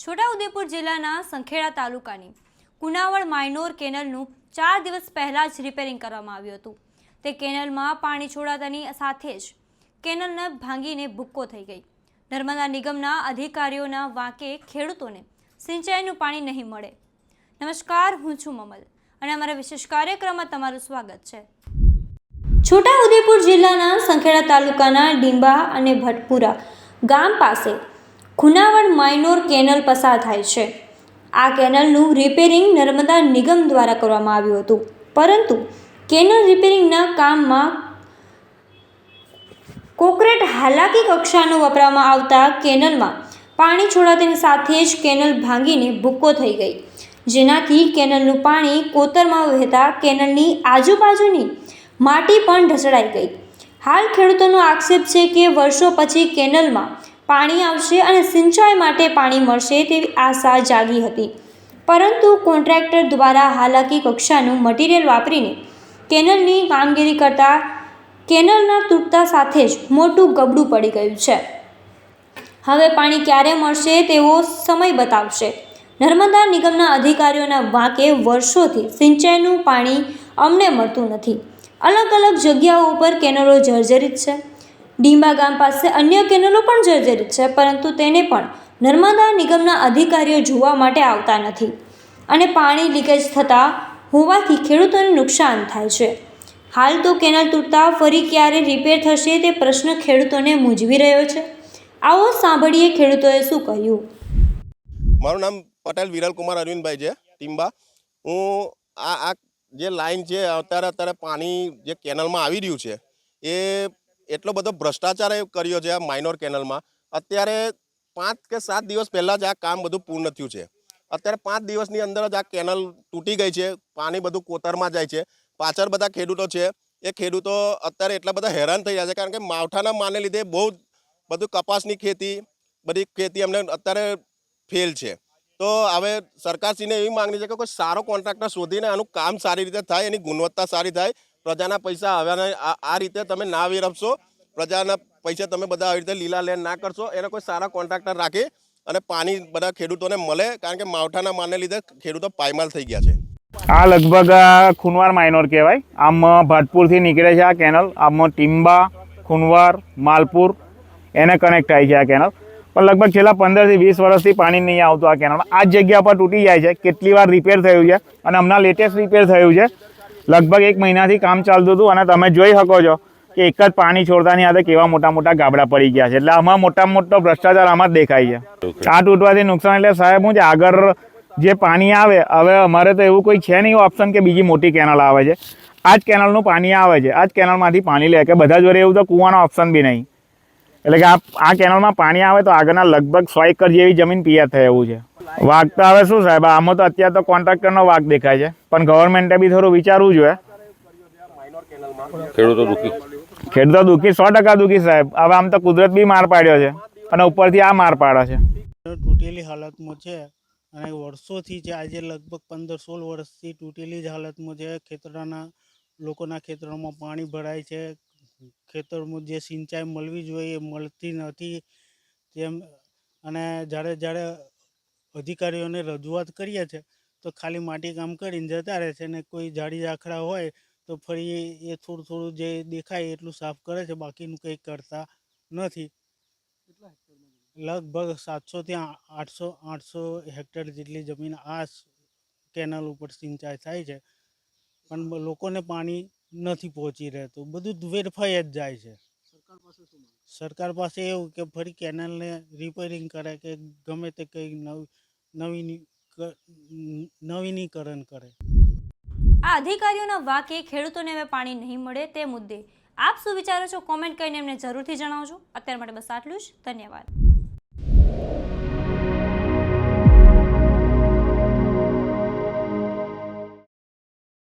છોટાઉદેપુર જિલ્લાના સંખેડા તાલુકાની કુનાવડ માઇનોર કેનલનું 4 દિવસ પહેલા જ રિપેરિંગ કરવામાં આવ્યું હતું। તે કેનલમાં પાણી છોડાતાની સાથે જ કેનલને ભાંગીને ભૂક્કો થઈ ગઈ। નર્મદા નિગમના અધિકારીઓના વાંકે ખેડૂતોને સિંચાઈનું પાણી નહીં મળે। નમસ્કાર, હું છું મમલ અને અમારા વિશેષ કાર્યક્રમમાં તમારું સ્વાગત છે। છોટાઉદેપુર જિલ્લાના સંખેડા તાલુકાના ડીંબા અને ભટપુરા ગામ પાસે કુનાવડ માઇનોર કેનલ પસાર થાય છે। આ કેનલનું રિપેરિંગ નર્મદા નિગમ દ્વારા કરવામાં આવ્યું હતું, પરંતુ કેનલ રિપેરિંગના કામમાં કોન્ક્રીટ હાલાકી કક્ષાનું વપરાવામાં આવતા કેનલમાં પાણી છોડાતાની સાથે જ કેનલ ભાંગીને ભૂક્કો થઈ ગઈ, જેનાથી કેનલનું પાણી કોતરમાં વહેતા કેનલની આજુબાજુની માટી પણ ઢસડાઈ ગઈ। હાલ ખેડૂતોનો આક્ષેપ છે કે વર્ષો પછી કેનલમાં પાણી આવશે અને સિંચાઈ માટે પાણી મળશે તેવી આશા જાગી હતી, પરંતુ કોન્ટ્રાક્ટર દ્વારા હાલાકી કક્ષાનું મટીરિયલ વાપરીને કેનલની કામગીરી કરતા કેનલના તૂટતા સાથે જ મોટું ગબડું પડી ગયું છે। હવે પાણી ક્યારે મળશે તેવો સમય બતાવશે। નર્મદા નિગમના અધિકારીઓના વાંકે વર્ષોથી સિંચાઈનું પાણી અમને મળતું નથી। અલગ અલગ જગ્યાઓ ઉપર કેનલો જર્જરિત છે। ડીંબા ગામ પાસે અન્ય કેનલો પણ જર્જરિત છે, પરંતુ તેને પણ નર્મદા નિગમના અધિકારીઓ જોવા માટે આવતા નથી અને પાણી લીકેજ થતા હોવાથી ખેડૂતોને નુકસાન થાય છે। હાલ તો કેનલ તૂટતા ફરી ક્યારે રિપેર થશે તે પ્રશ્ન ખેડૂતોને મૂંઝવી રહ્યો છે। આવો સાંભળીએ ખેડૂતોએ શું કહ્યું। મારું નામ પટેલ વિરલ કુમાર અરવિંદભાઈ છે, ટીમ્બા। હું આ જે લાઈન છે અત્યારે પાણી જે કેનલમાં આવી રહ્યું છે એ એટલો બધો ભ્રષ્ટાચાર કર્યો છે આ માઇનોર કેનલમાં। અત્યારે 5 કે 7 દિવસ પહેલાં જ આ કામ બધું પૂર્ણ થયું છે। અત્યારે 5 દિવસની અંદર જ આ કેનલ તૂટી ગઈ છે, પાણી બધું કોતરમાં જાય છે। પાછળ બધા ખેડૂતો છે, એ ખેડૂતો અત્યારે એટલા બધા હેરાન થઈ રહ્યા છે, કારણ કે માવઠાના માને લીધે બહુ બધું કપાસની ખેતી બધી ખેતી અમને અત્યારે ફેલ છે। તો હવે સરકારશ્રીને એવી માંગણી છે કે કોઈ સારો કોન્ટ્રાક્ટર શોધીને આનું કામ સારી રીતે થાય, એની ગુણવત્તા સારી થાય। પ્રજાના પૈસા હવે આ રીતે તમે ના વેરવશો, પ્રજાના પૈસા તમે બધા આવી રીતે લીલા લેન ના કરશો। એને કોઈ સારા કોન્ટ્રાક્ટર રાખી અને પાણી બધા ખેડૂતોને મળે, કારણ કે માવઠાના માને લીધે ખેડૂતો પાયમાલ થઈ ગયા છે। આ લગભગ ખુનવાર માઇનોર કહેવાય। આમ ભાટપુરથી નીકળે છે આ કેનલ, આમાં ટીમ્બા, ખુનવાર, માલપુર એને કનેક્ટ થાય છે આ કેનલ। પણ લગભગ છેલ્લા 15 થી 20 વર્ષથી પાણી નહીં આવતું આ કેનલ। આ જ જગ્યા પર તૂટી જાય છે, કેટલી વાર રિપેર થયું છે અને હમણાં લેટેસ્ટ રિપેર થયું છે। લગભગ 1 મહિનાથી કામ ચાલતું હતું અને તમે જોઈ શકો છો કે એક જ પાણી છોડતાની સાથે કેવા મોટા મોટા ગાબડા પડી ગયા છે। એટલે આમાં મોટામાં મોટો ભ્રષ્ટાચાર આમાં જ દેખાય છે। આ તૂટવાથી નુકસાન એટલે સાહેબ હું છે, આગળ જે પાણી આવે, હવે અમારે તો એવું કોઈ છે નહીં ઓપ્શન કે બીજી મોટી કેનલ આવે છે। આ જ કેનલનું પાણી આવે છે, આ જ કેનલમાંથી પાણી લે કે બધા જોડે એવું તો કૂવાનો ઓપ્શન બી નહીં। એટલે કે આ કેનલમાં પાણી આવે તો આગળના લગભગ 100 એકર જેવી જમીન પિયત થાય એવું છે। વાઘ તો હવે શું સાહેબ, આમાં તો અત્યારે તો કોન્ટ્રાક્ટરનો વાઘ દેખાય છે, પણ ગવર્મેન્ટે બી થોડું વિચારવું જોઈએ। ખેડૂતો દુઃખી 100% દુઃખી સાહેબ। હવે આમ તો કુદરત બી માર પાડ્યો છે અને ઉપરથી આ માર પાડે છે। તૂટેલી હાલતમાં છે અને વર્ષોથી છે, આજે લગભગ 15-16 વર્ષથી તૂટેલી જ હાલતમાં છે। ખેતરોના લોકોના ખેતરોમાં પાણી ભરાય છે, ખેતરમાં જે સિંચાઈ મળવી જોઈએ એ મળતી નથી તેમ। અને જ્યારે અધિકારીઓને રજૂઆત કરીએ છીએ તો ખાલી માટી કામ કરીને જતા રહે છે, અને કોઈ ઝાડી ઝાખરા હોય તો ફરી એ થોડું જે દેખાય એટલું સાફ કરે છે, બાકીનું કંઈ કરતા નથી। લગભગ 700 થી 800 હેક્ટર જેટલી જમીન આ કેનલ ઉપર સિંચાઈ થાય છે, પણ લોકોને પાણી નથી પહોંચી રહેતું, બધું વેરફાઈ જ જાય છે। સરકાર પાસે એવું કે ફરી કેનલને રિપેરિંગ કરે કે ગમે તે કંઈ નવીનીકરણ કરે। આ અધિકારીઓના વાંકે ખેડૂતોને હવે પાણી નહીં મળે તે મુદ્દે આપ શું વિચારો છો, કોમેન્ટ કરીને એમને જરૂરથી જણાવજો। અત્યાર માટે બસ આટલું જ। ધન્યવાદ।